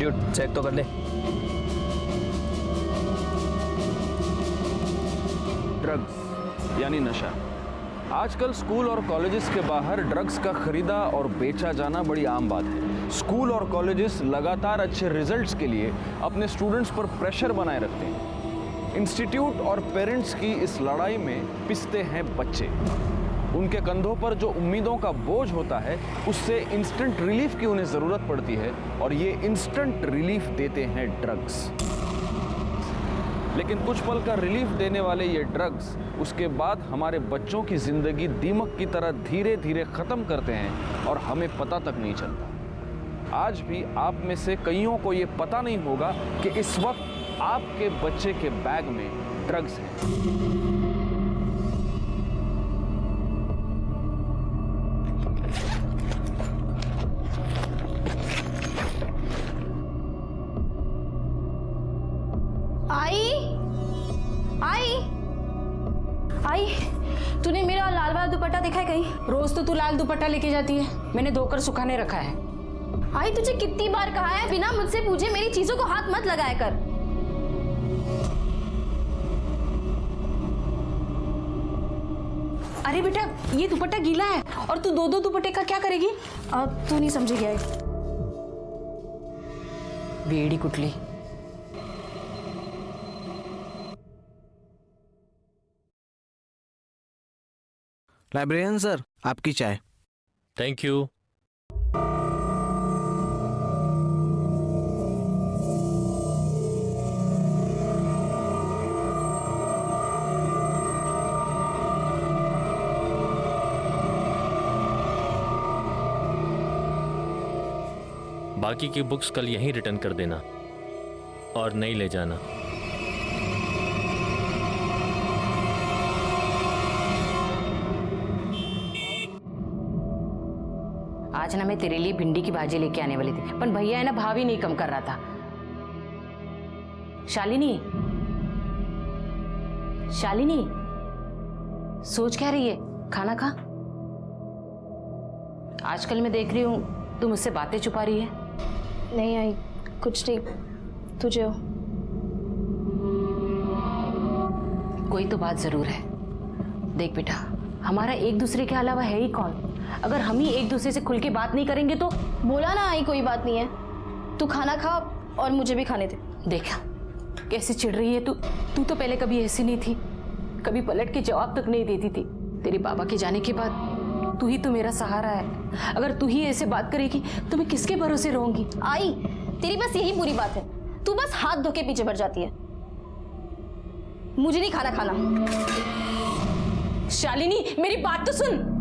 Dude check तो कर ले। ड्रग्स यानी नशा। आजकल स्कूल और कॉलेजेस के बाहर ड्रग्स का खरीदा और बेचा जाना बड़ी आम बात है। स्कूल और कॉलेजेस लगातार अच्छे रिजल्ट्स के लिए अपने स्टूडेंट्स पर प्रेशर बनाए रखते हैं। इंस्टीट्यूट और पेरेंट्स की इस लड़ाई में पिसते हैं बच्चे। उनके कंधों पर जो उम्मीदों का बोझ होता है उससे इंस्टेंट रिलीफ की उन्हें ज़रूरत पड़ती है और ये इंस्टेंट रिलीफ देते हैं ड्रग्स। लेकिन कुछ पल का रिलीफ देने वाले ये ड्रग्स उसके बाद हमारे बच्चों की ज़िंदगी दीमक की तरह धीरे धीरे ख़त्म करते हैं और हमें पता तक नहीं चलता। आज भी आप में से कईयों को ये पता नहीं होगा कि इस वक्त आपके बच्चे के बैग में ड्रग्स है। आई, तूने मेरा लाल वाला दुपट्टा देखा है कहीं? रोज तो तू लाल दुपट्टा लेके जाती है, मैंने धोकर सुखाने रखा है। आई, तुझे कितनी बार कहा है बिना मुझसे पूछे मेरी चीजों को हाथ मत लगाया कर। अरे बेटा, ये दुपट्टा गीला है और तू दो दुपट्टे का क्या करेगी? तू नहीं समझेगी आई। वेड़ी कुटली। लाइब्रेरियन सर, आपकी चाय। Thank you. बाकी की बुक्स कल यहीं रिटर्न कर देना और नहीं ले जाना। आज ना मैं तेरे लिए भिंडी की भाजी लेके आने वाली थी, पर भैया है ना भाव ही नहीं कम कर रहा था। शालिनी, शालिनी, सोच क्या रही है? खाना खा। आजकल मैं देख रही हूँ तू मुझसे बातें छुपा रही है। नहीं आई, कुछ नहीं, तुझे हो। कोई तो बात जरूर है। देख बेटा, हमारा एक दूसरे के अलावा है ही कौन? अगर हम ही एक दूसरे से खुल के बात नहीं करेंगे तो। बोला ना आई, कोई बात नहीं है। तू खाना खा और मुझे भी खाने दे। देखा कैसे चिढ़ रही है तू। तू तो पहले कभी ऐसी नहीं थी, कभी पलट के जवाब तक नहीं देती थी। तेरे बाबा के जाने के बाद तू ही तो मेरा सहारा है। अगर तू ही ऐसे बात करेगी तो मैं किसके भरोसे रहूंगी? आई, तेरी बस यही पूरी बात है। तू बस हाथ धो के पीछे बढ़ जाती है। मुझे नहीं खाना खाना। शालिनी, मेरी बात तो सुन।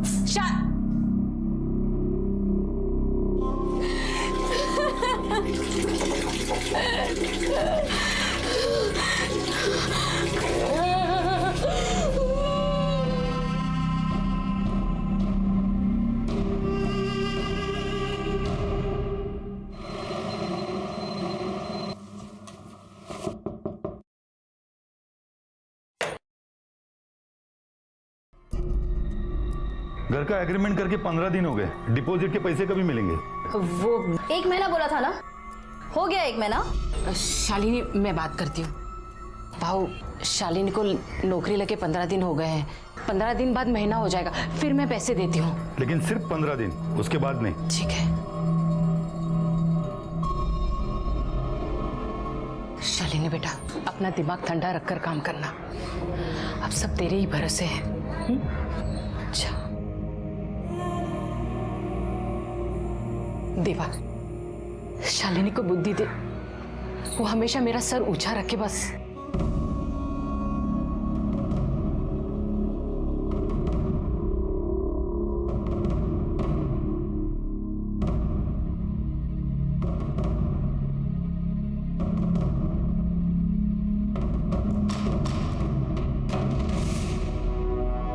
घर का एग्रीमेंट करके 15 दिन हो गए, डिपॉजिट के पैसे कभी मिलेंगे? वो 1 महीना बोला था ना, हो गया 1 महीना। शालिनी, मैं बात करती हूँ। भाऊ, शालिनी को नौकरी लगे 15 दिन हो गए हैं। 15 दिन बाद महीना हो जाएगा, फिर मैं पैसे देती हूँ। लेकिन सिर्फ 15 दिन, उसके बाद नहीं। ठीक है। शालिनी बेटा, अपना दिमाग ठंडा रखकर काम करना। अब सब तेरे ही भरोसे हैं। अच्छा देवा, शालिनी को बुद्धि दे, वो हमेशा मेरा सर ऊंचा रखे बस।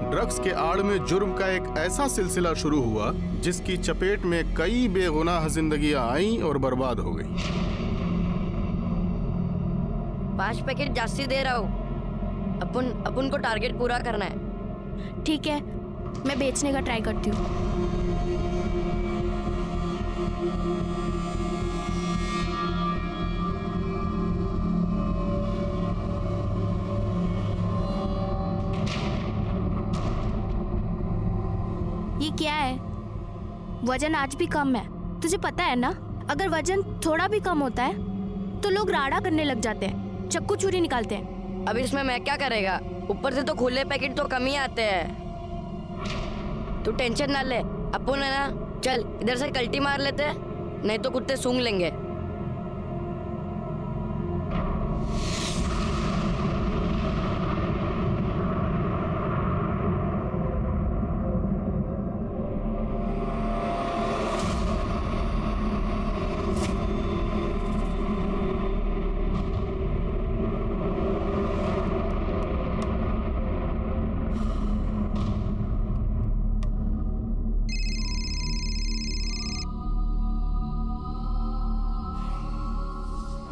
ड्रग्स के आड़ में जुर्म का एक ऐसा सिलसिला शुरू हुआ जिसकी चपेट में कई बेगुनाह जिंदगियां आईं और बर्बाद हो गई। 5 पैकेट जास्ती दे रहा हूँ, अपन को टारगेट पूरा करना है। ठीक है, मैं बेचने का ट्राई करती हूँ। क्या है? वजन आज भी कम है, तुझे पता है ना? अगर वजन थोड़ा भी कम होता है तो लोग राड़ा करने लग जाते हैं, चक्कू छुरी निकालते हैं। अब इसमें मैं क्या करेगा? ऊपर से तो खुले पैकेट तो कम ही आते हैं। तू टेंशन ना ले, अपन है ना, चल इधर से कल्टी मार लेते हैं, नहीं तो कुत्ते सूंघ लेंगे।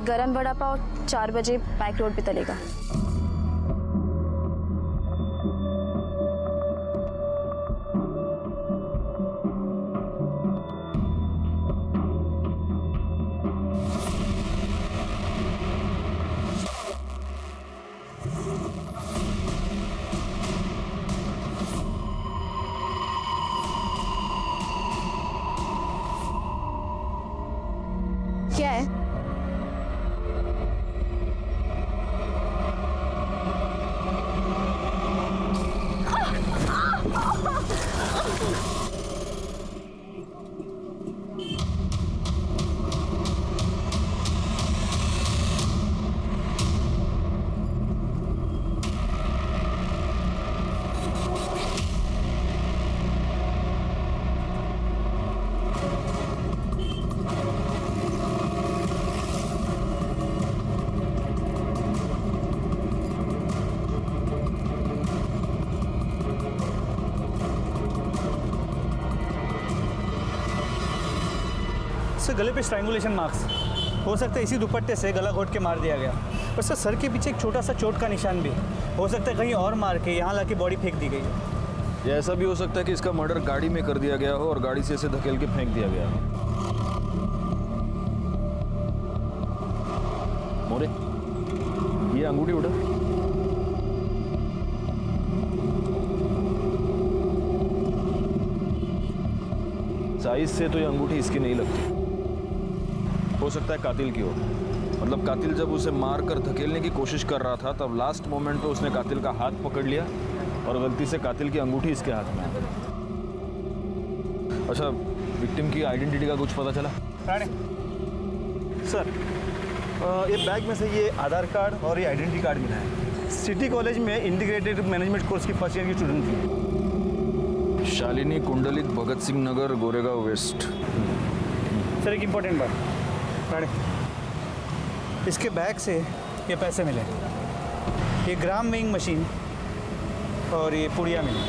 गरम वड़ा पाव 4 बजे पैक रोड पे तलेगा। क्या है? सर गले पे स्ट्रैंगुलेशन मार्क्स हो सकता है, इसी दुपट्टे से गला घोट के मार दिया गया। और सर के पीछे एक छोटा सा चोट का निशान भी हो सकता है, कहीं और मार के यहाँ लाके बॉडी फेंक दी गई है। या ऐसा भी हो सकता है कि इसका मर्डर गाड़ी में कर दिया गया हो और गाड़ी से इसे धकेल के फेंक दिया गया हो। मोरे, ये अंगूठी उठा। साइज से तो ये अंगूठी इसकी नहीं लगती, हो सकता है कातिल की हो। मतलब कातिल जब उसे मार कर धकेलने की कोशिश कर रहा था तब लास्ट मोमेंट पे उसने कातिल का हाथ पकड़ लिया और गलती से कातिल की अंगूठी इसके हाथ में आ गई। अच्छा, विक्टिम की आइडेंटिटी का कुछ पता चला? राणे सर, ये बैग में से ये आधार कार्ड और ये आइडेंटिटी कार्ड मिला है। सिटी कॉलेज में इंटीग्रेटेड मैनेजमेंट कोर्स की फर्स्ट ईयर की स्टूडेंट थी। शालिनी कुंडलित, भगत सिंह नगर, गोरेगांव वेस्ट। सर एक इम्पोर्टेंट बात, राणे इसके बैग से ये पैसे मिले, ये ग्राम वेइंग मशीन और ये पुड़िया मिली।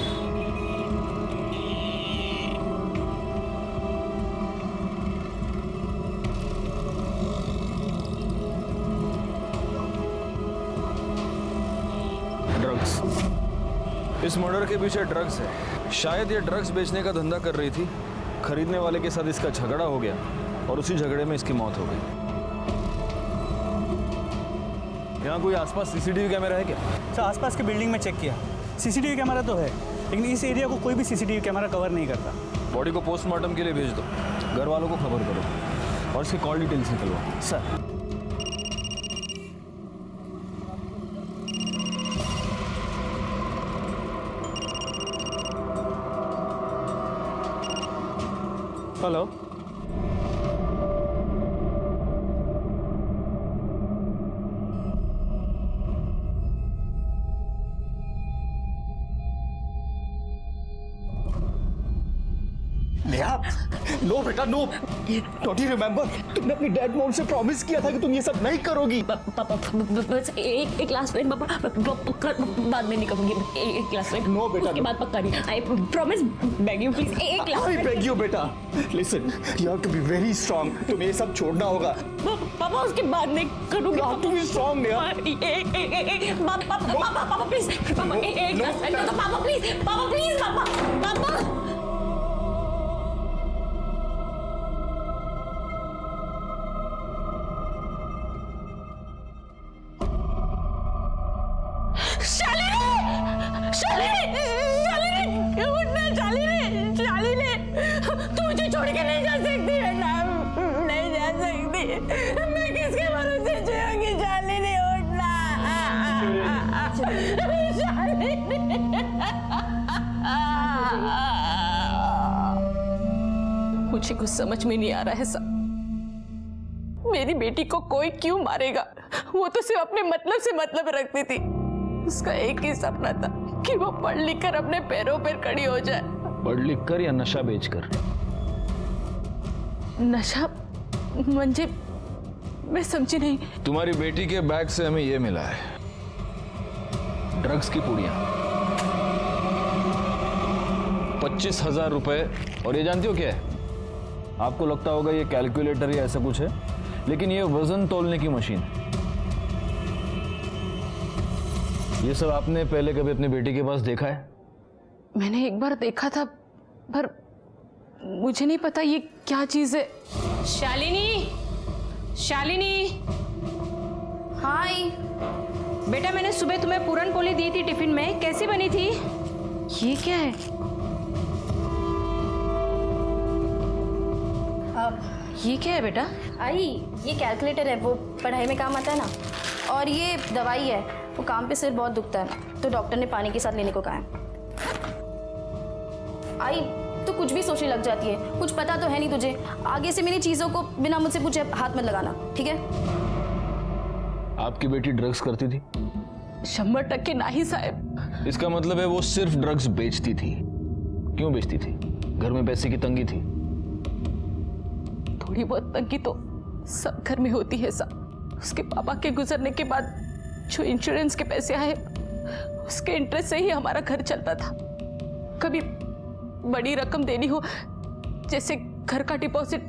ड्रग्स, इस मर्डर के पीछे ड्रग्स है। शायद ये ड्रग्स बेचने का धंधा कर रही थी, खरीदने वाले के साथ इसका झगड़ा हो गया और उसी झगड़े में इसकी मौत हो गई। यहाँ कोई आसपास सीसीटीवी कैमरा है क्या? सर आसपास के बिल्डिंग में चेक किया, सीसीटीवी कैमरा तो है, लेकिन इस एरिया को कोई भी सीसीटीवी कैमरा कवर नहीं करता। बॉडी को पोस्टमार्टम के लिए भेज दो, घर वालों को खबर करो और इसकी कॉल डिटेल्स निकलवाओ। सर हेलो, नो बेटा नो, डोंट यू रिमेम्बर, तुमने अपनी डैड मॉम से प्रॉमिस किया था कि तुम ये सब नहीं करोगी। बस एक क्लास फ्रेंड बाद में नहीं करूंगी, एक क्लास फ्रेंड। नो बेटा, उसके बाद पक्का नहीं। I promise, beg you please, एक क्लास आई बेग यू बेटा, listen, you have to be very strong, तुम्हें ये सब छोड़ना होगा। पापा उसके बाद नहीं करूंगी। You have to be strong यार। पापा प्लीज, पापा एक क्लास फ्रेंड, पापा प्लीज, पापा प्लीज, पापा। शालिनी, शालिनी, शालिनी, उठना शालिनी। शालिनी, तू मुझे छोड़ के नहीं जा सकती बेटा, नहीं जा सकती। मैं किसके भरोसे जिऊंगी शालिनी, उठना शालिनी। मुझे कुछ समझ में नहीं आ रहा है सब। मेरी बेटी को कोई क्यों मारेगा? वो तो सिर्फ अपने मतलब से मतलब रखती थी। उसका एक ही सपना था कि वो पढ़ लिख कर अपने पैरों पर खड़ी हो जाए। पढ़ लिख कर या नशा बेचकर? नशा म्हणजे मैं समझी नहीं। तुम्हारी बेटी के बैग से हमें ये मिला है, ड्रग्स की पुड़ियां, 25,000 रुपए। और ये जानती हो क्या है? आपको लगता होगा ये कैलकुलेटर या ऐसा कुछ है, लेकिन ये वजन तोलने की मशीन है। ये सब आपने पहले कभी अपनी बेटी के पास देखा है? मैंने एक बार देखा था, पर मुझे नहीं पता ये क्या चीज है। शालिनी, शालिनी। हाय बेटा, मैंने सुबह तुम्हें पूरन पोली दी थी टिफिन में, कैसी बनी थी? ये क्या है? ये क्या है बेटा? आई, ये कैलकुलेटर है, वो पढ़ाई में काम आता है ना। और ये दवाई है, वो काम पे सिर बहुत दुखता है तो डॉक्टर ने पानी के साथ लेने को कहा है। आई, तो कुछ भी सोचने लग जाती है, कुछ पता तो है नहीं तुझे। आगे से मेरी चीज़ों को बिना मुझसे पूछे हाथ मत लगाना, ठीक है? आपकी बेटी ड्रग्स करती थी? 100% नहीं साहब। इसका मतलब है वो सिर्फ ड्रग्स बेचती थी। क्यों बेचती थी? घर में पैसे की तंगी थी? थोड़ी बहुत तंगी तो सब घर में होती है साहब। उसके पापा के गुजरने के बाद जो इंश्योरेंस के पैसे आए, उसके इंटरेस्ट से ही हमारा घर चलता था। कभी बड़ी रकम देनी हो, जैसे घर का डिपॉजिट,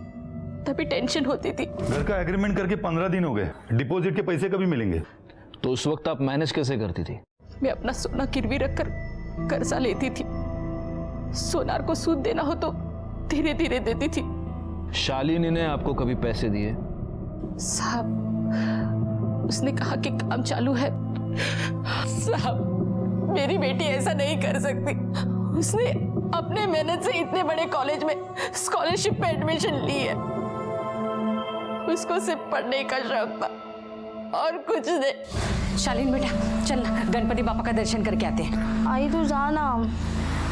तभी टेंशन होती थी। घर का एग्रीमेंट करके 15 दिन हो गए, डिपॉजिट के पैसे कभी मिलेंगे? तो उस वक्त आप मैनेज कैसे करती थी? मैं अपना सोना गिरवी रखकर कर्जा लेती थी। सोनार को सूद देना हो तो धीरे धीरे देती थी। शालिनी ने आपको कभी पैसे दिए? साहब, उसने कहा कि काम चालू है। साहब, मेरी बेटी ऐसा नहीं कर सकती। उसने अपने मेहनत से इतने बड़े कॉलेज में स्कॉलरशिप पे एडमिशन ली है। उसको सिर्फ पढ़ने का शौक था और कुछ नहीं। शालीन बेटा, चल गणपति बापा का दर्शन करके आते हैं। आई तू जा ना,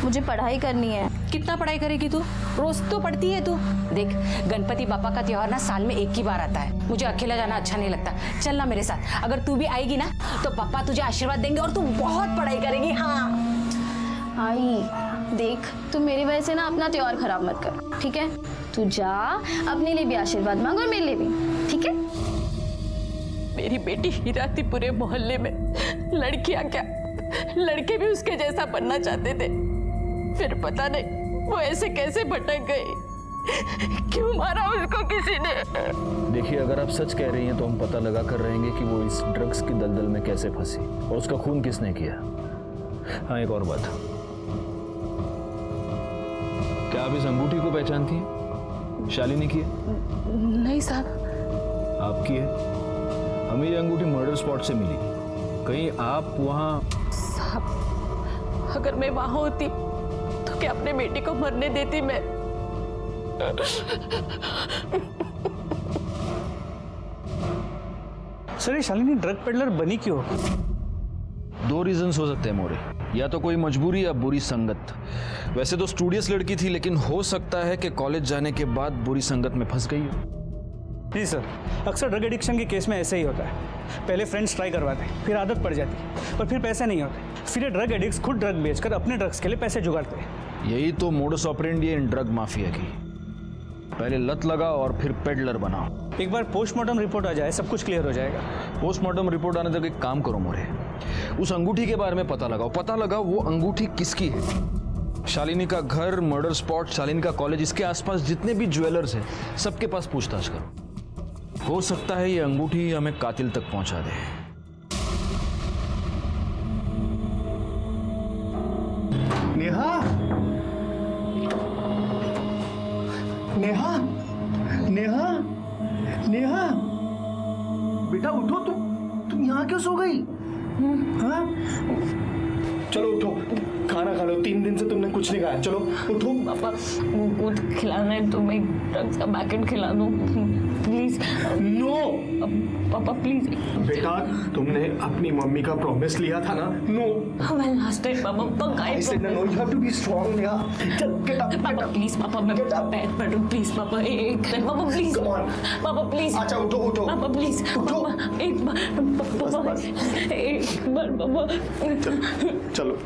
मुझे पढ़ाई करनी है। कितना पढ़ाई करेगी तू? रोज तो पढ़ती है तू। देख, गणपति बापा का त्योहार ना साल में एक ही बार आता है। मुझे अकेला जाना अच्छा नहीं लगता। चल ना मेरे साथ। अगर तू भी आएगी ना तो पापा तुझे आशीर्वाद देंगे और तू बहुत पढ़ाई करेगी। हाँ आई देख, तू मेरी वजह से ना अपना त्योहार खराब मत कर, ठीक है? तू जा, अपने लिए भी आशीर्वाद मांग और मेरे लिए भी, ठीक है? मेरी बेटी हीरा थी पूरे मोहल्ले में। लड़कियां क्या, लड़के भी उसके जैसा बनना चाहते थे। फिर पता नहीं वो ऐसे कैसे भटक गई। क्यों मारा उसको किसी ने? देखिए, अगर आप सच कह रही हैं तो हम पता लगा कर रहेंगे कि वो इस ड्रग्स की दलदल में कैसे फंसी और उसका खून किसने किया। हाँ, एक और बात, क्या आप इस अंगूठी को पहचानती हैं? शालिनी की है? नहीं साहब। आपकी है? हमें ये अंगूठी मर्डर स्पॉट से मिली। कहीं आप वहाँ? साहब, अगर मैं वहां होती तो क्या अपने बेटी को मरने देती मैं? सर, ये शालिनी ड्रग पेडलर बनी क्यों? दो रीजंस हो सकते हैं मोरे। या तो कोई मजबूरी या बुरी संगत। वैसे तो स्टूडियस लड़की थी, लेकिन हो सकता है कि कॉलेज जाने के बाद बुरी संगत में फंस गई हो। जी सर, अक्सर ड्रग एडिक्शन के केस में ऐसे ही होता है। पहले फ्रेंड्स ट्राई करवाते, फिर आदत पड़ जाती, और फिर पैसे नहीं होते। फिर ये ड्रग एडिक्ट्स खुद ड्रग बेचकर अपने ड्रग्स के लिए पैसे जुगाड़ते हैं। यही तो मोडस ऑपरेंडी है इन ड्रग माफिया की। पहले लत लगाओ और फिर पेडलर बनाओ। एक बार पोस्टमार्टम रिपोर्ट आ जाए, सब कुछ क्लियर हो जाएगा। पोस्टमार्टम रिपोर्ट आने तक एक काम करो मोरे, उस अंगूठी के बारे में पता लगाओ वो अंगूठी किसकी है। शालिनी का घर, मर्डर स्पॉट, शालिनी का कॉलेज, इसके आसपास जितने भी ज्वेलर्स हैं सबके पास पूछताछ करो। हो सकता है ये अंगूठी हमें कातिल तक पहुंचा दे। नेहा, नेहा, नेहा, नेहा, बेटा उठो। तुम यहाँ क्यों सो गई? हाँ, चलो उठो, खाना खा लो, 3 दिन से तुमने कुछ नहीं खाया। चलो उठो। पापा कुछ खिलाना है तो मैं ड्रग्स का पैकेट खिला दूं प्लीज। नो पापा प्लीज। बेटा तुमने अपनी मम्मी का प्रॉमिस लिया था ना। नो मैं लास्ट टाइम पापा पक्का I said no, you have to be strong यार। चल get up, पापा प्लीज पापा मैं पैर पड़ूं प्लीज पापा एक पापा प्लीज Come on. पापा प्लीज। अच्छा उठो उठो पापा प्लीज उठो। पापा एक बार पापा एक बार पापा। चलो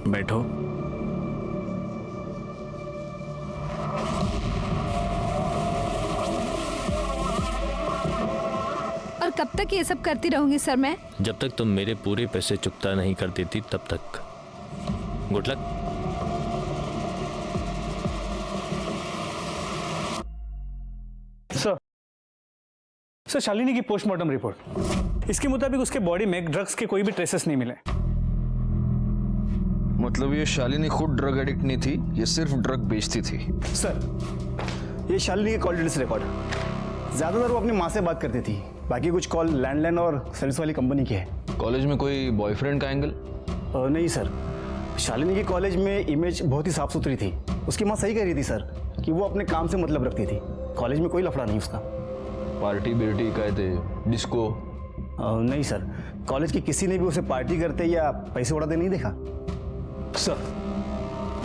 बैठो। और कब तक ये सब करती रहूंगी सर मैं? जब तक तुम मेरे पूरे पैसे चुकता नहीं कर देती तब तक। Good luck. सर शालिनी की पोस्टमार्टम रिपोर्ट, इसके मुताबिक उसके बॉडी में ड्रग्स के कोई भी ट्रेसेस नहीं मिले। मतलब ये शालिनी खुद ड्रग एडिक्ट नहीं थी, ये सिर्फ ड्रग बेचती थी। सर ये शालिनी के कॉल डिटेल्स रिकॉर्ड। ज़्यादातर वो अपनी माँ से बात करती थी, बाकी कुछ कॉल लैंडलाइन और सर्विस वाली कंपनी की है। कॉलेज में कोई बॉयफ्रेंड का एंगल? नहीं सर, शालिनी की कॉलेज में इमेज बहुत ही साफ सुथरी थी। उसकी माँ सही कह रही थी सर कि वो अपने काम से मतलब रखती थी, कॉलेज में कोई लफड़ा नहीं उसका। पार्टी बिर्टी कहते, डिस्को? नहीं सर, कॉलेज की किसी ने भी उसे पार्टी करते या पैसे उड़ाते नहीं देखा। सर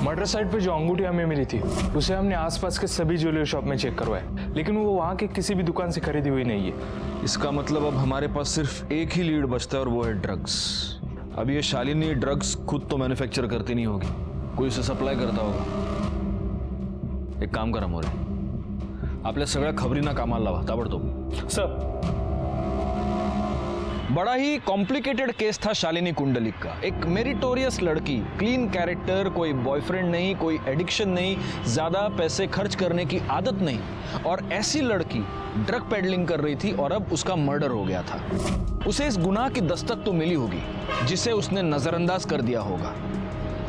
मर्डर साइट पे जो अंगूठी हमें मिली थी उसे हमने आसपास के सभी ज्वेलरी शॉप में चेक करवाया, लेकिन वो वहाँ के किसी भी दुकान से खरीदी हुई नहीं है। इसका मतलब अब हमारे पास सिर्फ एक ही लीड बचता है और वो है ड्रग्स। अब ये शालिनी ड्रग्स खुद तो मैन्युफैक्चर करती नहीं होगी, कोई उसे सप्लाई करता होगा। एक काम करा मोरे, आपल्या सगळ्या खबरींना कामाला लावा ताबडतोब। सर बड़ा ही कॉम्प्लिकेटेड केस था शालिनी कुंडलिक का। एक मेरिटोरियस लड़की, क्लीन कैरेक्टर, कोई बॉयफ्रेंड नहीं, कोई एडिक्शन नहीं, ज्यादा पैसे खर्च करने की आदत नहीं, और ऐसी लड़की ड्रग पेडलिंग कर रही थी और अब उसका मर्डर हो गया था। उसे इस गुनाह की दस्तक तो मिली होगी जिसे उसने नजरअंदाज कर दिया होगा।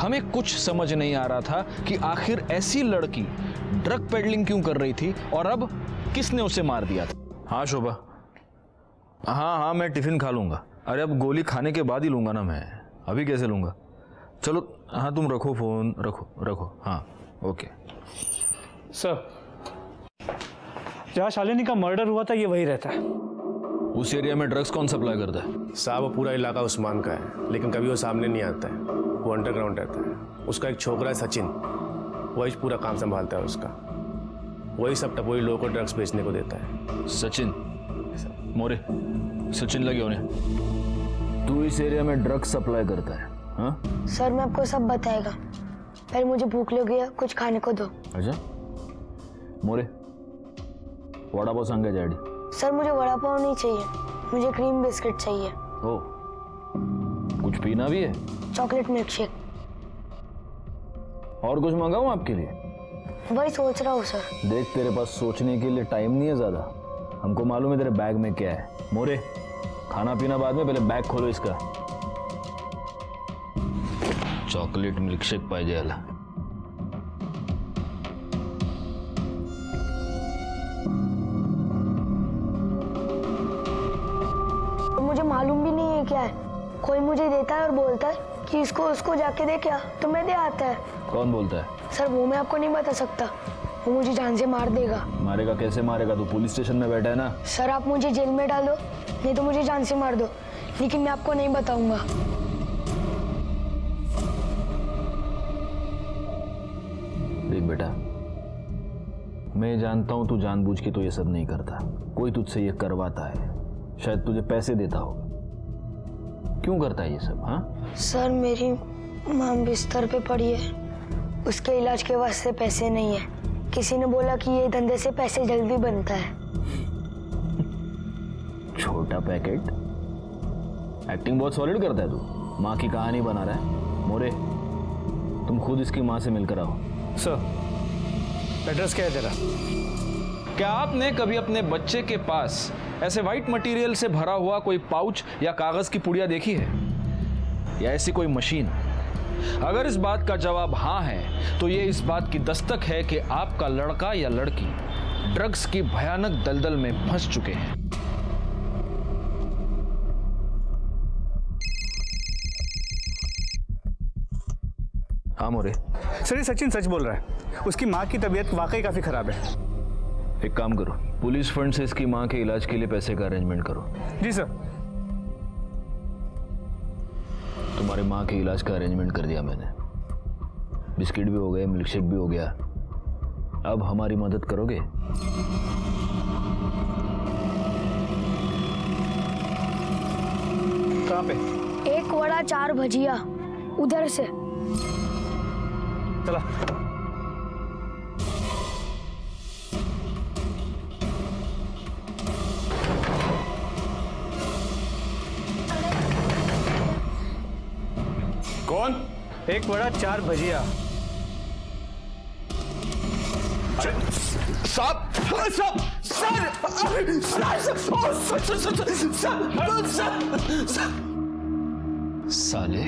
हमें कुछ समझ नहीं आ रहा था कि आखिर ऐसी लड़की ड्रग पेडलिंग क्यों कर रही थी और अब किसने उसे मार दिया था। हाँ शोभा, हाँ मैं टिफिन खा लूंगा। अरे अब गोली खाने के बाद ही लूंगा ना मैं, अभी कैसे लूंगा। चलो हाँ तुम रखो फोन, रखो। हाँ ओके। सर जहाँ शालिनी का मर्डर हुआ था ये वही रहता है। उस एरिया में ड्रग्स कौन सप्लाई करता है? साहब पूरा इलाका उस्मान का है, लेकिन कभी वो सामने नहीं आता है, वो अंडरग्राउंड रहता है। उसका एक छोकरा है सचिन, वही पूरा काम संभालता है उसका। वही सब टपोरी लोगों को ड्रग्स बेचने को देता है। सचिन मोरे, सचिन लगे होने। तू इस एरिया में ड्रग्स सप्लाई करता है? हाँ सर मैं आपको सब बताएगा, पहले मुझे भूख लगी है, कुछ खाने को दो। अच्छा मोरे, वड़ा पाव सांगे डैडी। सर मुझे वड़ा पाव नहीं चाहिए, मुझे क्रीम बिस्किट चाहिए। ओ कुछ पीना भी है? Chocolate milk shake. और कुछ मंगाऊं आपके लिए? वही सोच रहा हूँ सर। देख तेरे पास सोचने के लिए टाइम नहीं है ज्यादा, हमको मालूम है तेरे बैग में क्या है। मोरे खाना पीना बाद में, पहले बैग खोलो इसका। चॉकलेट मिल्क शेक पाहिजे याला। मुझे मालूम भी नहीं है क्या है, कोई मुझे देता है और बोलता है कि इसको उसको जाके दे क्या, तो मैं दे आता है। कौन बोलता है? सर वो मैं आपको नहीं बता सकता, वो मुझे जान से मार देगा। मारेगा? कैसे मारेगा? तू पुलिस स्टेशन में बैठा है ना। सर आप मुझे जेल में डाल दो, नहीं तो मुझे जान से मार दो, लेकिन मैं आपको नहीं बताऊंगा। देख बेटा, मैं जानता हूं तू जानबूझ के तो ये सब नहीं करता, कोई तुझसे ये करवाता है, शायद तुझे पैसे देता होगा। क्यों करता है ये सब? हाँ सर मेरी माँ बिस्तर पे पड़ी है, उसके इलाज के वास्ते पैसे नहीं है। किसी ने बोला कि ये धंधे से पैसे जल्दी बनता है। छोटा पैकेट, एक्टिंग बहुत सॉलिड करता है तू, माँ की कहानी बना रहा है। मोरे तुम खुद इसकी माँ से मिलकर आओ। सर एड्रेस क्या है तेरा? क्या आपने कभी अपने बच्चे के पास ऐसे व्हाइट मटेरियल से भरा हुआ कोई पाउच या कागज की पुड़िया देखी है, या ऐसी कोई मशीन? अगर इस बात का जवाब हाँ है तो ये इस बात की दस्तक है कि आपका लड़का या लड़की ड्रग्स की भयानक दलदल में फंस चुके हैं। हाँ मोरे। सर ये सचिन सच बोल रहा है, उसकी माँ की तबीयत वाकई काफी खराब है। एक काम करो, पुलिस फंड से इसकी माँ के इलाज के लिए पैसे का अरेंजमेंट करो। जी सर। तुम्हारे माँ के इलाज का अरेंजमेंट कर दिया मैंने। बिस्किट भी हो गए, मिल्कशेक भी हो गया। अब हमारी मदद करोगे? कहाँ पे? 1 वड़ा 4 भजिया उधर से। चला। कौन? 1 वड़ा 4 भजिया। साले,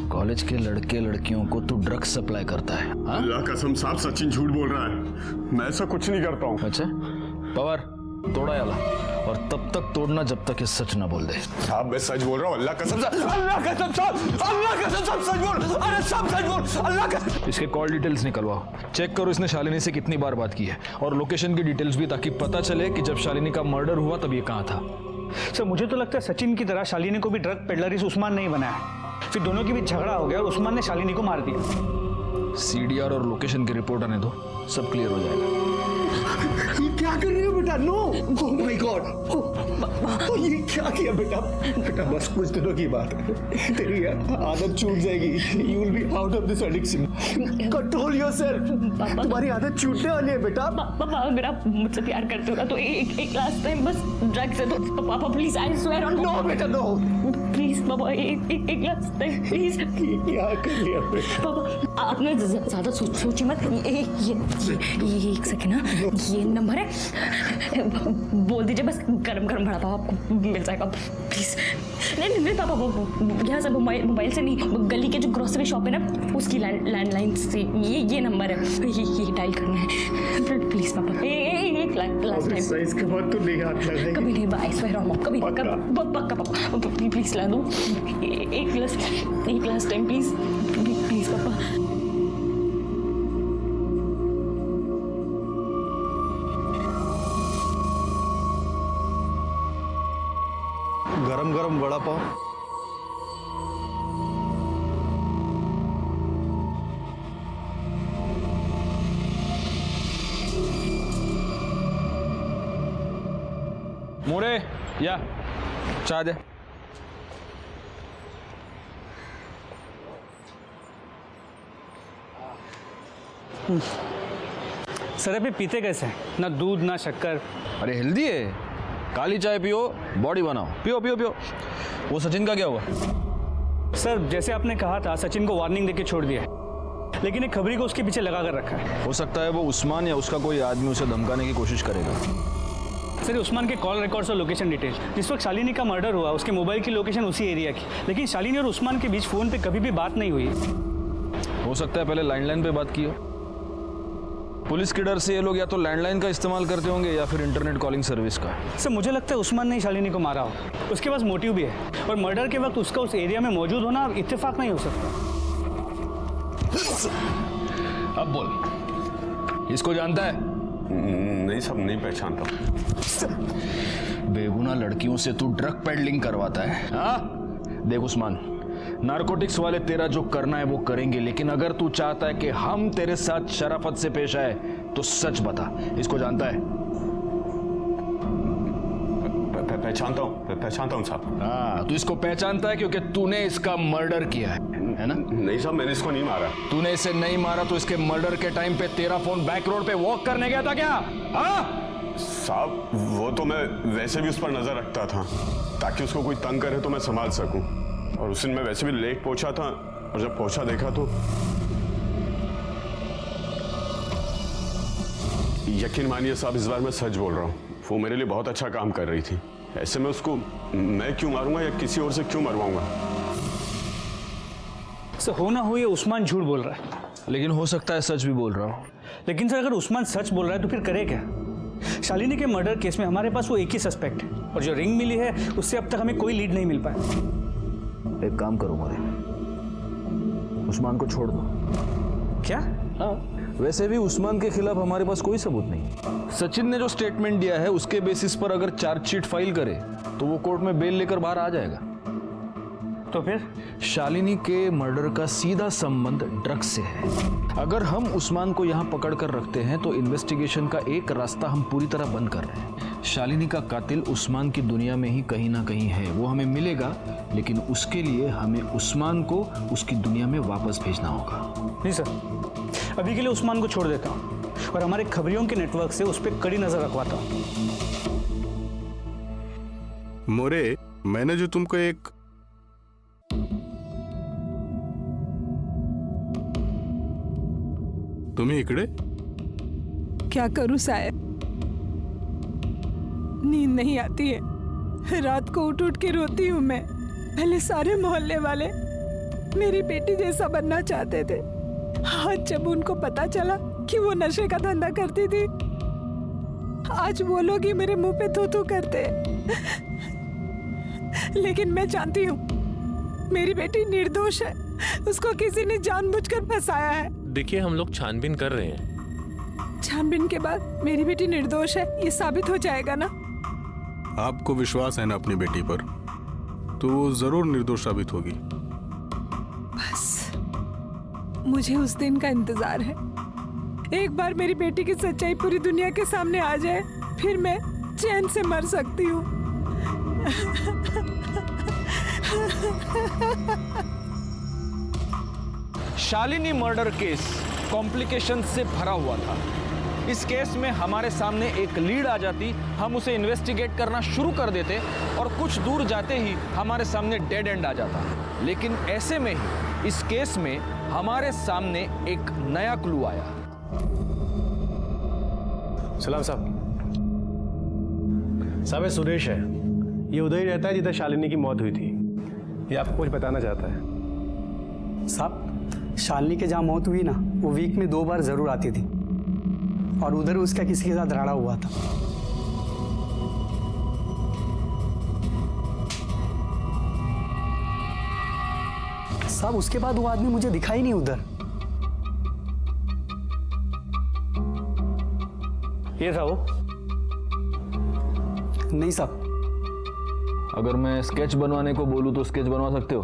कॉलेज के लड़के लड़कियों को तू ड्रग्स सप्लाई करता है? अल्लाह कसम साहब, सचिन झूठ बोल रहा है। मैं ऐसा कुछ नहीं करता हूँ। अच्छा, पवार तोड़ा याला, और तब तक तोड़ना जब तक ये सच ना बोल दे। साहब मैं सच बोल रहा हूँ, अल्लाह कसम साहब, अल्लाह कसम साहब, अल्लाह कसम साहब, सच बोल, अरे सब सच बोल, अल्लाह कसम। इसके कॉल डिटेल्स निकलवाओ, चेक करो इसने शालिनी से कितनी बार बात की है, और लोकेशन की डिटेल्स भी, ताकि पता चले कि जब शालिनी का मर्डर हुआ तब ये कहाँ था। सर मुझे तो लगता है सचिन की तरह शालिनी को भी ड्रग पेडलर इस उस्मान नहीं बनाया, फिर दोनों के बीच झगड़ा हो गया और उस्मान ने शालिनी को मार दिया। सीडीआर और लोकेशन की रिपोर्ट आने दो, सब क्लियर हो जाएगा। ये क्या कर रही हो बेटा? नो, ओह माय गॉड, ये क्या किया बेटा? बेटा बस कुछ दिनों की बात है, तेरी आदत छूट जाएगी। You will be out of this addiction. Control yourself. तुम्हारी आदत छूटने वाली है बेटा। पापा मेरा मुझसे प्यार करते हो ना, तो एक लास्ट टाइम बस ड्रग से तो पापा please, I swear on. No बेटा नो, प्लीज पापा, एक लास्ट टाइम प्लीज। क्या कर लिया बेटा? पापा आपने ज्यादा सोची मत। ये एक सेकंड ना, ये नंबर है, बोल दीजिए बस, गरम गरम भड़ा पाव आपको मिल जाएगा प्लीज। नहीं पापा, वो यहाँ से मोबाइल से नहीं, गली के जो ग्रोसरी शॉप है ना उसकी लैंडलाइन से ये नंबर है, ये डायल करना है प्लीज पापा। एक लास्ट टाइम। इसके बाद तो नहीं हाथ लगाएगी कभी नहीं, आई स्वेयर ऑन कभी पक्का पापा, प्लीज ला दो एक लास्ट टाइम प्लीज प्लीज पापा। गरम गरम वड़ा पाव। मोरे, या चाय दे। सर अभी पीते कैसे हैं? ना दूध ना शक्कर। अरे हेल्दी है, काली चाय पियो, बॉडी बनाओ, पियो पियो पियो। वो सचिन का क्या हुआ? सर जैसे आपने कहा था, सचिन को वार्निंग देके छोड़ दिया है, लेकिन एक खबरी को उसके पीछे लगा कर रखा है। हो सकता है वो उस्मान या उसका कोई आदमी उसे धमकाने की कोशिश करेगा। सर उस्मान के कॉल रिकॉर्ड्स और लोकेशन डिटेल, जिस वक्त शालिनी का मर्डर हुआ उसके मोबाइल की लोकेशन उसी एरिया की, लेकिन शालिनी और उस्मान के बीच फोन पे कभी भी बात नहीं हुई। हो सकता है पहले लैंडलाइन पे बात की हो। पुलिस के डर से ये लोग या तो लैंडलाइन का इस्तेमाल करते होंगे या फिर इंटरनेट कॉलिंग सर्विस का। सर मुझे लगता है उस्मान ने शालिनी को मारा हो, उसके पास मोटिव भी है, और मर्डर के वक्त उसका उस एरिया में मौजूद होना इत्तेफाक नहीं हो सकता। अब बोल, इसको जानता है? नहीं सब नहीं पहचानता। बेगुनाह लड़कियों से तू ड्रग पेडलिंग करवाता है? हाँ देख उस्मान, नारकोटिक्स वाले तेरा जो करना है वो करेंगे, लेकिन अगर तू चाहता है कि हम तेरे साथ शराफत से पेश आए तो सच बता, इसको जानता है? पहचानता हूँ साहब। हाँ, तू इसको पहचानता है क्योंकि तूने इसका मर्डर किया है ना? नहीं साहब, मैंने इसको नहीं मारा। तूने इसे नहीं मारा तो इसके मर्डर के टाइम पे तेरा फोन बैक रोड पे वॉक करने गया था क्या? हाँ साहब वो तो मैं वैसे भी उस पर नजर रखता था ताकि उसको कोई तंग करे तो मैं संभाल सकूं, और उस दिन मैं वैसे भी लेट पहुंचा था, और जब पहुंचा देखा तो यकीन मानिए साहब, इस बार मैं सच बोल रहा हूँ। वो मेरे लिए बहुत अच्छा काम कर रही थी। ऐसे में उसको मैं क्यों मारूंगा या किसी और से क्यों मरवाऊंगा? सर हो ना हो ये उस्मान झूठ बोल रहा है, लेकिन हो सकता है सच भी बोल रहा हूँ। लेकिन सर अगर उस्मान सच बोल रहा है तो फिर करे क्या? शालिनी के मर्डर केस में हमारे पास वो एक ही सस्पेक्ट है और जो रिंग मिली है उससे अब तक हमें कोई लीड नहीं मिल पाया। एक काम करो मोरे, उस्मान को छोड़ दो। क्या? हाँ, वैसे भी उस्मान के खिलाफ हमारे पास कोई सबूत नहीं। सचिन ने जो स्टेटमेंट दिया है उसके बेसिस पर अगर चार्जशीट फाइल करे तो वो कोर्ट में बेल लेकर बाहर आ जाएगा। तो फिर शालिनी के मर्डर का सीधा संबंध ड्रग्स से है। अगर हम उस्मान को यहाँ पकड़ कर रखते हैं तो इन्वेस्टिगेशन का एक रास्ता हम पूरी तरह बंद कर रहे हैं। शालिनी का कातिल उस्मान की दुनिया में ही कहीं ना कहीं है, वो हमें मिलेगा, लेकिन उसके लिए हमें उस्मान को उसकी दुनिया में वापस भेजना होगा। जी सर, अभी के लिए उस्मान को छोड़ देता हूँ और हमारे खबरियों के नेटवर्क से उस पर कड़ी नजर रखवाता हूँ। मोरे, मैंने जो तुमको एक तुम्हें इकड़े क्या करूं साहब, नींद नहीं आती है, रात को उठ उठ के रोती हूँ मैं। पहले सारे मोहल्ले वाले मेरी बेटी जैसा बनना चाहते थे, आज जब उनको पता चला कि वो नशे का धंधा करती थी, आज वो लोग ही मेरे मुंह पे थू-थू करते। लेकिन मैं जानती हूँ मेरी बेटी निर्दोष है, उसको किसी ने जानबूझकर फंसाया है। देखिए, हम लोग छानबीन कर रहे हैं। छानबीन के बाद मेरी बेटी निर्दोष है ये साबित हो जाएगा ना? आपको विश्वास है ना अपनी बेटी पर, तो वो जरूर निर्दोष साबित होगी। बस मुझे उस दिन का इंतजार है। एक बार मेरी बेटी की सच्चाई पूरी दुनिया के सामने आ जाए, फिर मैं चैन से मर सकती हूँ। शालिनी मर्डर केस कॉम्प्लिकेशन से भरा हुआ था। इस केस में हमारे सामने एक लीड आ जाती, हम उसे इन्वेस्टिगेट करना शुरू कर देते और कुछ दूर जाते ही हमारे सामने डेड एंड आ जाता। लेकिन ऐसे में ही इस केस में हमारे सामने एक नया क्लू आया। सलाम साहब। साहब ये सुरेश है, ये उधर ही रहता है जिधर शालिनी की मौत हुई थी। ये आपको कुछ बताना चाहता है। साहब, शालिनी के जहाँ मौत हुई ना, वो वीक में 2 बार जरूर आती थी और उधर उसका किसी के साथ राड़ा हुआ था। साहब उसके बाद वो आदमी मुझे दिखा ही नहीं उधर। ये था वो? नहीं साहब। अगर मैं स्केच बनवाने को बोलूं तो स्केच बनवा सकते हो?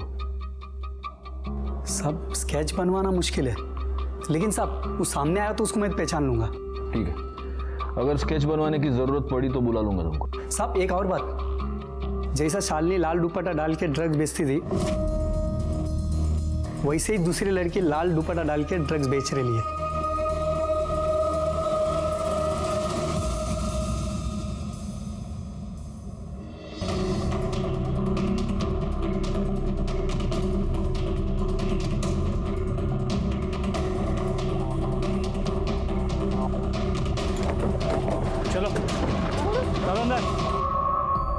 साहब स्केच बनवाना मुश्किल है, लेकिन साहब वो सामने आया तो उसको मैं पहचान लूंगा। ठीक है, अगर स्केच बनवाने की जरूरत पड़ी तो बुला लूंगा तुमको। साहब एक और बात, जैसा शालिनी लाल दुपट्टा डाल के ड्रग्स बेचती थी, वैसे ही दूसरी लड़की लाल दुपट्टा डाल के ड्रग्स बेच रही है।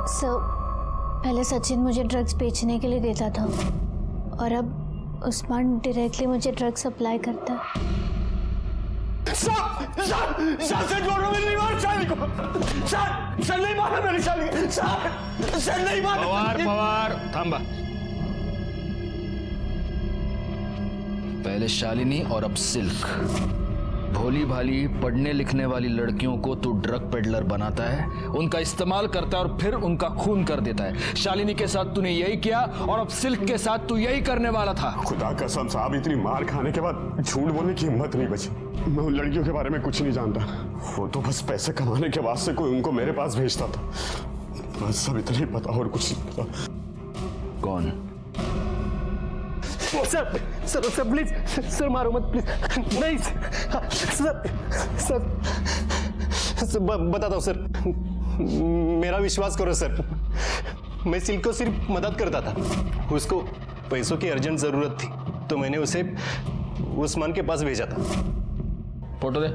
सर, पहले सचिन मुझे ड्रग्स बेचने के लिए देता था और अब उस्मान डायरेक्टली मुझे ड्रग्स सप्लाई करता है। सर जोड़ रहा मेरी मार शालिनी को। सर नहीं मारा मेरी शालिनी। सर नहीं मारा। पवार थांबा। पहले शालिनी और अब सिल्क। भोली भाली पढ़ने लिखने वाली लड़कियों को तू ड्रग पेडलर बनाता है, उनका इस्तेमाल करता है और फिर उनका खून कर देता है। शालिनी के साथ तूने यही किया और अब सिल्क के साथ तू यही करने वाला था। खुदा कसम साहब, इतनी मार खाने के बाद झूठ बोलने की हिम्मत नहीं बची। मैं उन लड़कियों के बारे में कुछ नहीं जानता, वो तो बस पैसे कमाने के वास्ते कोई उनको मेरे पास भेजता था। बस सब इतना ही पता और कुछ नहीं पता। कौन? Sir sir sir please, sir मारो मत प्लीज। नहीं सर बताता हूँ सर, मेरा विश्वास करो सर। मैं सिल्क को सिर्फ मदद करता था, उसको पैसों की अर्जेंट जरूरत थी तो मैंने उसे उस्मान के पास भेजा था। फोटो दे।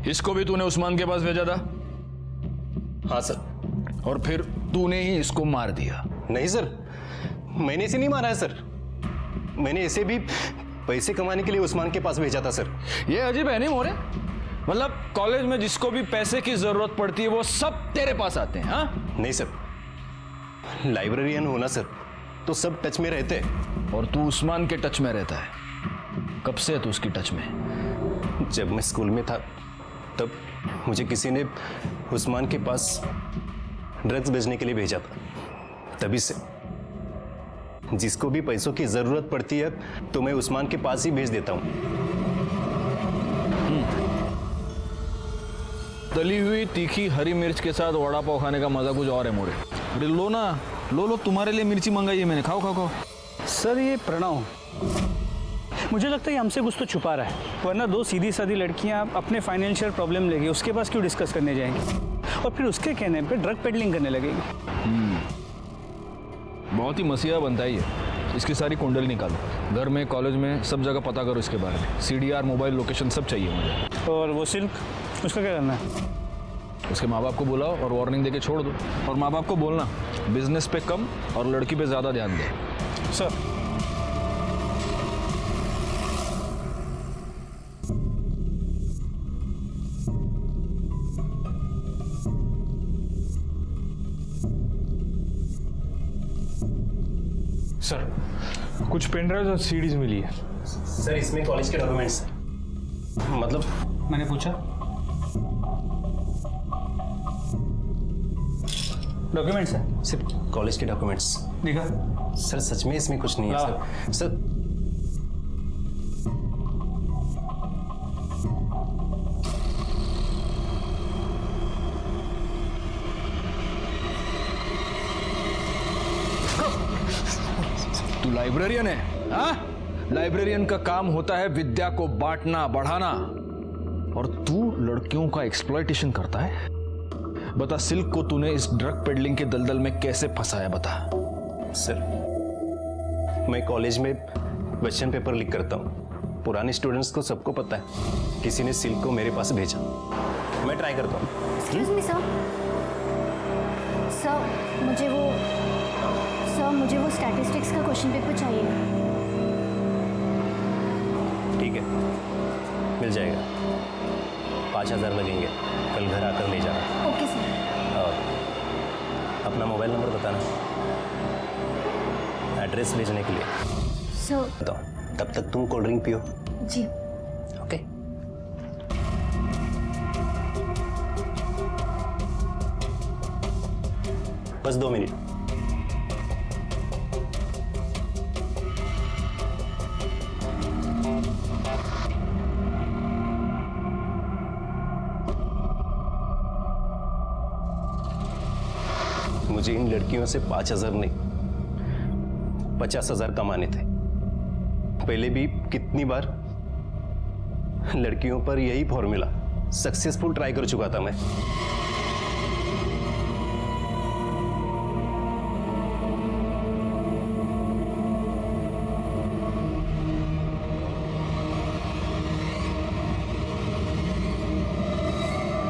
इसको भी तूने उस्मान के पास भेजा था? हाँ सर। और फिर तूने ही इसको मार दिया? नहीं सर, मैंने इसे नहीं मारा है सर। मैंने इसे भी पैसे कमाने के लिए उस्मान के पास भेजा था सर। ये अजीब है नहीं मोरे? मतलब कॉलेज में जिसको भी पैसे की जरूरत पड़ती है वो सब तेरे पास आते हैं? हाँ नहीं सर, लाइब्रेरियन होना सर तो सब टच में रहते हैं। और तू उस्मान के टच में रहता है? कब से है तू उसकी टच में? जब मैं स्कूल में था तब मुझे किसी ने उस्मान के पास ड्रग्स बेचने के लिए भेजा था। तभी से जिसको भी पैसों की जरूरत पड़ती है तो मैं उस्मान के पास ही भेज देता हूं। तली हुई तीखी हरी मिर्च के साथ वड़ा पाव खाने का मजा कुछ और है मोरे। अरे लो ना, लो तुम्हारे लिए मिर्ची मंगाई है मैंने, खाओ खाओ खाओ। सर ये प्रणव, मुझे लगता है हमसे कुछ तो छुपा रहा है, वरना दो सीधी सादी लड़कियां अपने फाइनेंशियल प्रॉब्लम लेके उसके पास क्यों डिस्कस करने जाएंगी और फिर उसके कहने पे ड्रग पेडलिंग करने लगेगी। बहुत ही मसीहा बनता है ये। इसकी सारी कुंडली निकालो, घर में कॉलेज में सब जगह पता करो इसके बारे में। CDR मोबाइल लोकेशन सब चाहिए मुझे। और वो सिल्क, उसका क्या करना है? उसके माँ बाप को बुलाओ और वार्निंग देके छोड़ दो। और माँ बाप को बोलना बिजनेस पे कम और लड़की पे ज्यादा ध्यान दे। सर सर कुछ पेन ड्राइव और सीडीज मिली है। सर इसमें कॉलेज के डॉक्यूमेंट्स हैं। मतलब मैंने पूछा डॉक्यूमेंट्स है? सिर्फ कॉलेज के डॉक्यूमेंट्स। देखा सर सच में इसमें कुछ नहीं है सर। सर तू लाइब्रेरियन है? हाँ, लाइब्रेरियन का काम होता है विद्या को बांटना बढ़ाना, और तू लड़कियों का एक्सप्लॉयटेशन करता है। बता, सिल्क को तूने इस ड्रग पेडलिंग के दलदल में कैसे फंसाया, बता। सर मैं कॉलेज में क्वेश्चन पेपर लीक करता हूँ। पुराने स्टूडेंट्स को सबको पता है किसी ने सिल्क को मेरे पास भेजा। मैं ट्राई करता हूँ। एक्सक्यूज मी सर, मुझे वो स्टैटिस्टिक्स का क्वेश्चन पेपर चाहिए। ठीक है, मिल जाएगा। 5000 लगेंगे, कल घर आकर ले जाना। Okay sir. और अपना मोबाइल नंबर बताना, एड्रेस भेजने के लिए। सर बताओ, तब तक तुम कोल्ड ड्रिंक पियो। जी ओके। बस 2 मिनट। मुझे इन लड़कियों से 5000 नहीं 50,000 कमाने थे। पहले भी कितनी बार लड़कियों पर यही फॉर्मूला सक्सेसफुल ट्राई कर चुका था मैं।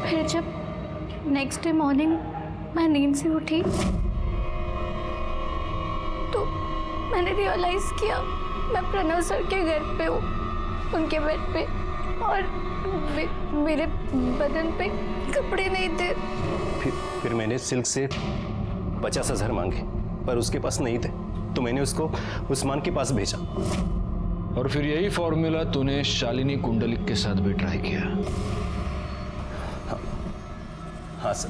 फिर जब नेक्स्ट डे मॉर्निंग मैं नींद से उठी तो मैंने रियलाइज किया मैं प्रणव सर के घर पे हूँ, उनके बेड पे, और मेरे बदन पे कपड़े नहीं थे। फिर मैंने सिल्क से 50,000 मांगे, पर उसके पास नहीं थे, तो मैंने उसको उस्मान के पास भेजा। और फिर यही फॉर्मूला तूने शालिनी कुंडलिक के साथ भी ट्राई किया? हाँ सर।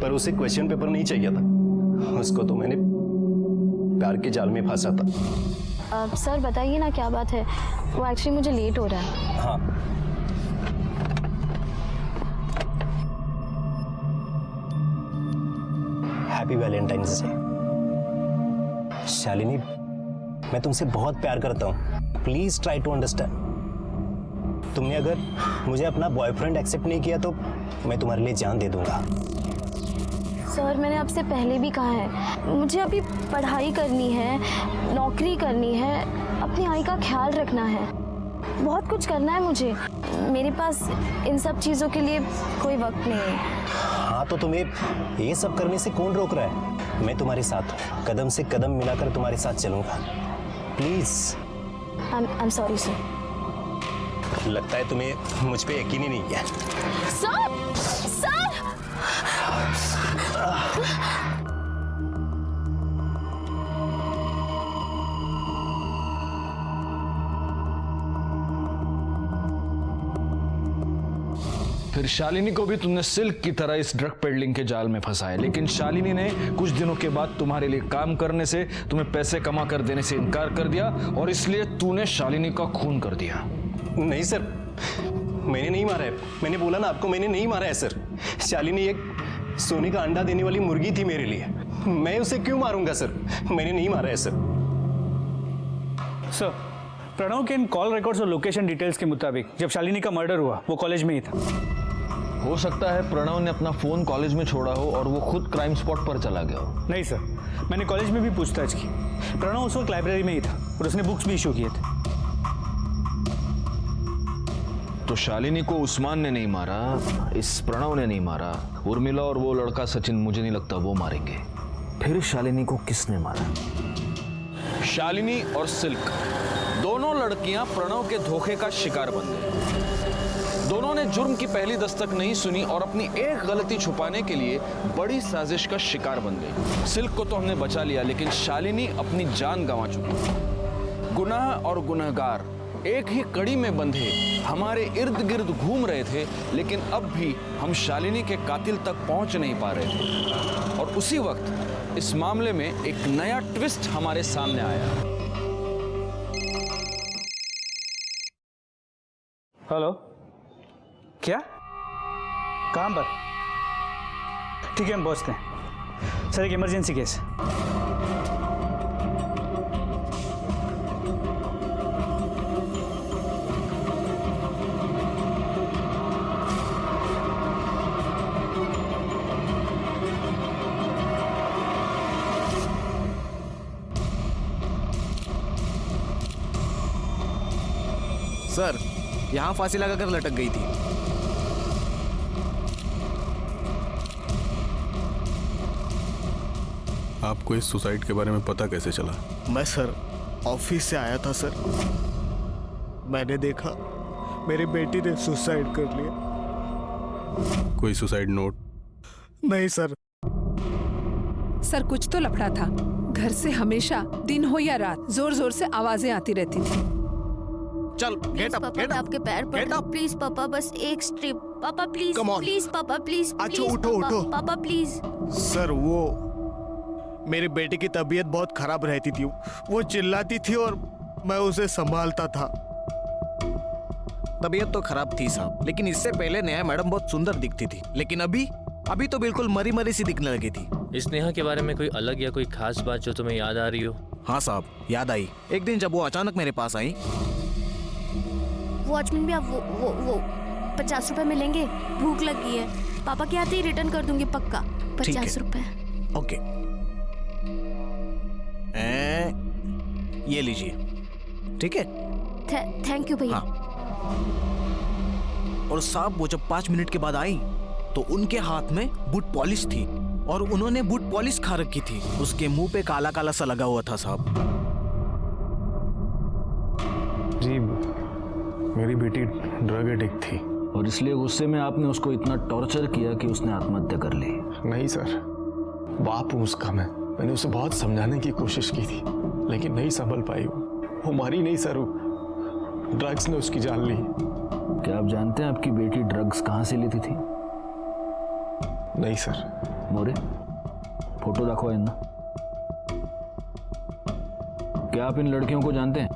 पर उसे क्वेश्चन पेपर नहीं चाहिए था, उसको तो मैंने प्यार के जाल में फंसा था। सर बताइए ना क्या बात है, वो एक्चुअली मुझे लेट हो रहा है। हाँ, हैप्पी वैलेंटाइंस डे। शालिनी, मैं तुमसे बहुत प्यार करता हूँ, प्लीज ट्राई टू अंडरस्टैंड। तुमने अगर मुझे अपना बॉयफ्रेंड एक्सेप्ट नहीं किया तो मैं तुम्हारे लिए जान दे दूंगा। सर मैंने आपसे पहले भी कहा है, मुझे अभी पढ़ाई करनी है, नौकरी करनी है, अपनी आई का ख्याल रखना है, बहुत कुछ करना है मुझे। मेरे पास इन सब चीज़ों के लिए कोई वक्त नहीं है। हाँ तो तुम्हें ये सब करने से कौन रोक रहा है? मैं तुम्हारे साथ हूँ, कदम से कदम मिलाकर तुम्हारे साथ चलूंगा। प्लीज। I'm sorry sir. लगता है तुम्हें मुझ पे यकीन ही नहीं है। सर! सर! फिर शालिनी को भी तुमने सिल्क की तरह इस ड्रग पेडलिंग के जाल में फंसाया, लेकिन शालिनी ने कुछ दिनों के बाद तुम्हारे लिए काम करने से, तुम्हें पैसे कमा कर देने से इनकार कर दिया और इसलिए तूने शालिनी का खून कर दिया। नहीं सर, मैंने नहीं मारा है। मैंने बोला ना आपको, मैंने नहीं मारा है सर। शालिनी एक सोने का अंडा देने वाली मुर्गी थी मेरे लिए, मैं उसे क्यों मारूंगा सर? मैंने नहीं मारा है सर। सर, प्रणव के इन कॉल रिकॉर्ड्स और लोकेशन डिटेल्स के मुताबिक जब शालिनी का मर्डर हुआ वो कॉलेज में ही था। हो सकता है प्रणव ने अपना फोन कॉलेज में छोड़ा हो और वो खुद क्राइम स्पॉट पर चला गया हो। नहीं सर, मैंने कॉलेज में भी पूछताछ की, प्रणव उस वक्त लाइब्रेरी में ही था और उसने बुक्स भी इशू किए थे। तो शालिनी को उस्मान ने नहीं मारा, इस प्रणव ने नहीं मारा, उर्मिला और वो लड़का सचिन मुझे नहीं लगता वो मारेंगे। फिर शालिनी को किसने मारा? शालिनी और सिल्क दोनों लड़कियां प्रणव के धोखे का शिकार बन गई। दोनों ने जुर्म की पहली दस्तक नहीं सुनी और अपनी एक गलती छुपाने के लिए बड़ी साजिश का शिकार बन गई। सिल्क को तो हमने बचा लिया, लेकिन शालिनी अपनी जान गंवा चुकी। गुनाह और गुनहगार एक ही कड़ी में बंधे हमारे इर्द गिर्द घूम रहे थे, लेकिन अब भी हम शालिनी के कातिल तक पहुंच नहीं पा रहे थे। और उसी वक्त इस मामले में एक नया ट्विस्ट हमारे सामने आया। हेलो, क्या? कहाँ पर? ठीक है, हम पहुंचते हैं। सर, एक इमरजेंसी केस। सर, यहाँ फांसी लगाकर लटक गई थी। आपको इस सुसाइड के बारे में पता कैसे चला? मैं सर ऑफिस से आया था सर, मैंने देखा मेरी बेटी ने सुसाइड कर लिया। कोई सुसाइड नोट? नहीं सर। सर, कुछ तो लफड़ा था। घर से हमेशा दिन हो या रात जोर जोर से आवाजें आती रहती थी। चल, गेट अप, पापा, आपके पैर पड़ता हूं, प्लीज पापा, बस एक स्ट्रिप पापा, प्लीज प्लीज पापा, प्लीज। अच्छा, उठो उठो पापा प्लीज। सर, वो मेरी बेटी की तबीयत बहुत खराब रहती थी, वो चिल्लाती थी और मैं उसे संभालता था। तबीयत तो खराब थी साहब, लेकिन इससे पहले नेहा मैडम बहुत सुंदर दिखती थी, लेकिन अभी तो बिल्कुल मरी मरी सी दिखने लगी थी। इस नेहा के बारे में कोई अलग या कोई खास बात जो तुम्हें याद आ रही हो? हाँ साहब, याद आई। एक दिन जब वो अचानक मेरे पास आई। वॉचमैन भी आप वो 50 रुपए मिलेंगे, भूख लगी है। पापा के आते ही रिटर्न कर दूंगी पक्का। 50 रुपए। ओके, ये लीजिए, ठीक है? थैंक यू भैया। और साहब, वो जब 5 मिनट के बाद आई तो उनके हाथ में बूट पॉलिश थी और उन्होंने बूट पॉलिश खा रखी थी। उसके मुंह पे काला काला सा लगा हुआ था साहब। जी, मेरी बेटी ड्रग एडिक्ट थी और इसलिए गुस्से में आपने उसको इतना टॉर्चर किया कि उसने आत्महत्या कर ली। नहीं सर, बाप हूँ उसका मैंने उसे बहुत समझाने की कोशिश की थी, लेकिन नहीं संभल पाई। वो मरी नहीं सर, ड्रग्स ने उसकी जान ली। क्या आप जानते हैं आपकी बेटी ड्रग्स कहाँ से लेती थी? नहीं सर। मोरे, फोटो दाखवा इन्ना। क्या आप इन लड़कियों को जानते हैं?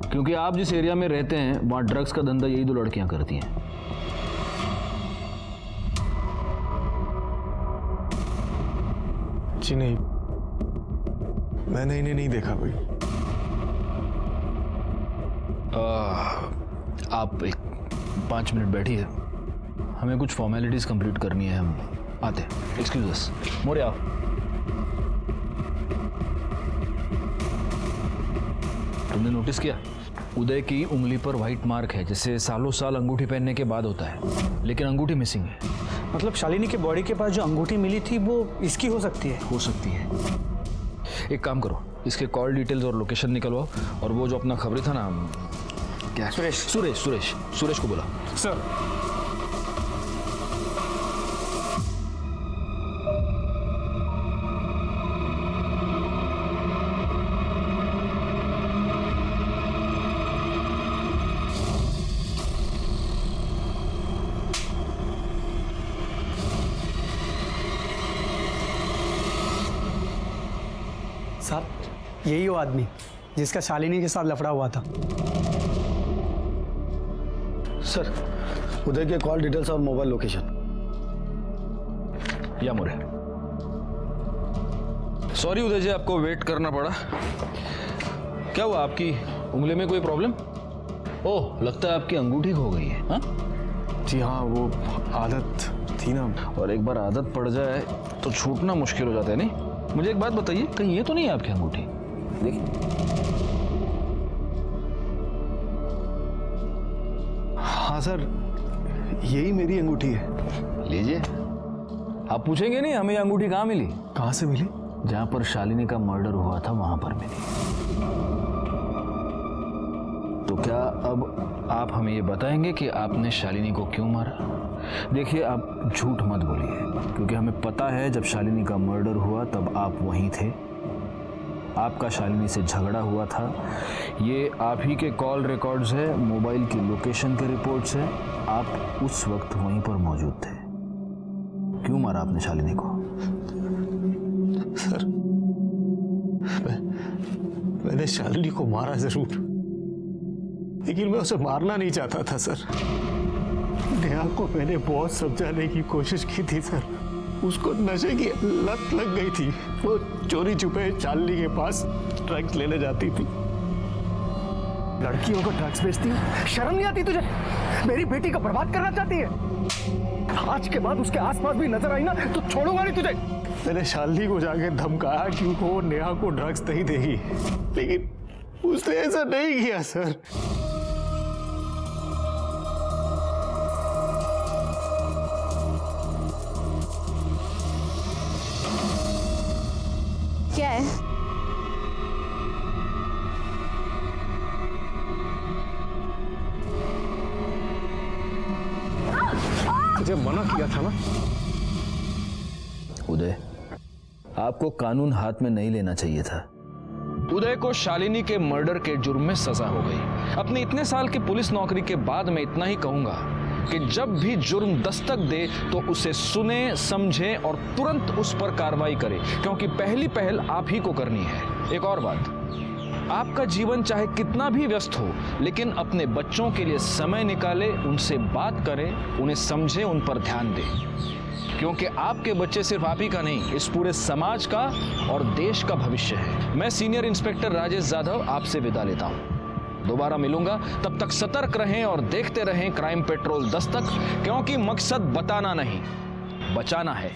क्योंकि आप जिस एरिया में रहते हैं वहां ड्रग्स का धंधा यही 2 लड़कियां करती हैं। जी नहीं, मैंने इन्हें नहीं देखा कोई। आप एक 5 मिनट बैठिए, हमें कुछ फॉर्मेलिटीज कंप्लीट करनी है। हम आते एक्सक्यूज अस। मोरे आओ। तुमने नोटिस किया उदय की उंगली पर व्हाइट मार्क है, जिससे सालों साल अंगूठी पहनने के बाद होता है, लेकिन अंगूठी मिसिंग है। मतलब शालिनी के बॉडी के पास जो अंगूठी मिली थी वो इसकी हो सकती है? हो सकती है। एक काम करो, इसके कॉल डिटेल्स और लोकेशन निकलवाओ, और वो जो अपना खबरी था ना, क्या सुरेश को बुला। सर। साहब, यही वो आदमी जिसका शालिनी के साथ लफड़ा हुआ था। सर, उदय के कॉल डिटेल्स और मोबाइल लोकेशन। या मोरे। सॉरी उदय जी, आपको वेट करना पड़ा। क्या हुआ, आपकी उंगली में कोई प्रॉब्लम? ओह, लगता है आपकी अंगूठी खो गई है। हाँ जी हाँ, वो आदत थी ना। और एक बार आदत पड़ जाए तो छूटना मुश्किल हो जाता है। नहीं, मुझे एक बात बताइए, कहीं ये तो नहीं है आपकी अंगूठी? देखिए। हाँ सर, यही मेरी अंगूठी है। लीजिए। आप पूछेंगे नहीं हमें ये अंगूठी कहाँ मिली? कहाँ से मिली? जहाँ पर शालिनी का मर्डर हुआ था वहां पर मिली। तो क्या अब आप हमें ये बताएंगे कि आपने शालिनी को क्यों मारा? देखिए, आप झूठ मत बोलिए, क्योंकि हमें पता है जब शालिनी का मर्डर हुआ तब आप वहीं थे। आपका शालिनी से झगड़ा हुआ था। ये आप ही के कॉल रिकॉर्ड्स है, मोबाइल की लोकेशन के रिपोर्ट्स है। आप उस वक्त वहीं पर मौजूद थे। क्यों मारा आपने शालिनी को? सर, मैंने शालिनी को मारा जरूर, लेकिन मैं उसे मारना नहीं चाहता था सर। नेहा को मैंने बहुत समझाने की कोशिश की थी सर। उसको नशे की लत लग गई थी। वो चोरी छुपे शालिनी के पास ड्रग्स लेने जाती थी। लड़कियों को ड्रग्स बेचती है? शर्म नहीं आती तुझे? मेरी बेटी को बर्बाद करना चाहती है? आज के बाद उसके आसपास भी नजर आई ना तो छोड़ूंगा नहीं तुझे। मैंने शालिनी को जाके धमकाया कि वो नेहा को ड्रग्स नहीं देगी, लेकिन उसने ऐसा नहीं किया सर। क्या है? तुझे मना किया था ना। उदय, आपको कानून हाथ में नहीं लेना चाहिए था। उदय को शालिनी के मर्डर के जुर्म में सजा हो गई। अपनी इतने साल की पुलिस नौकरी के बाद मैं इतना ही कहूंगा कि जब भी जुर्म दस्तक दे तो उसे सुने, समझे और तुरंत उस पर कार्रवाई करे, क्योंकि पहली पहल आप ही को करनी है। एक और बात, आपका जीवन चाहे कितना भी व्यस्त हो, लेकिन अपने बच्चों के लिए समय निकाले, उनसे बात करें, उन्हें समझे, उन पर ध्यान दें, क्योंकि आपके बच्चे सिर्फ आप ही का नहीं, इस पूरे समाज का और देश का भविष्य है। मैं सीनियर इंस्पेक्टर राजेश जाधव आपसे विदा लेता हूं। दोबारा मिलूंगा, तब तक सतर्क रहें और देखते रहें क्राइम पेट्रोल दस्तक, क्योंकि मकसद बताना नहीं, बचाना है।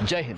जय हिंद।